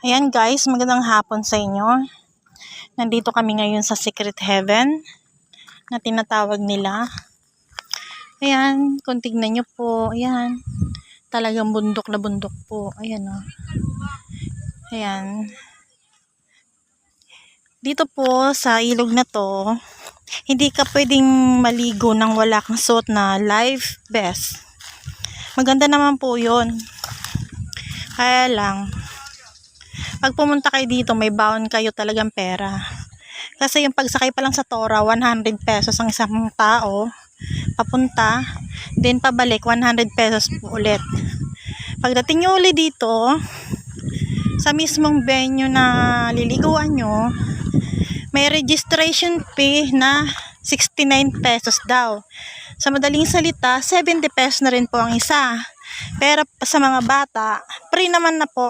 Ayan guys, magandang hapon sa inyo. Nandito kami ngayon sa Secret Heaven na tinatawag nila. Ayan, kung tignan nyo po, ayan. Talagang bundok na bundok po. Ayan o. Ayan. Dito po sa ilog na to, hindi ka pwedeng maligo nang wala kang suot na life vest. Maganda naman po yun. Kaya lang, pag pumunta kayo dito, may baon kayo talagang pera. Kasi yung pagsakay pa lang sa Tora, 100 pesos ang isang tao. Papunta, then pabalik, 100 pesos po ulit. Pagdating nyo ulit dito, sa mismong venue na liliguan nyo, may registration fee na 69 pesos daw. Sa madaling salita, 70 pesos na rin po ang isa. Pero sa mga bata, free naman na po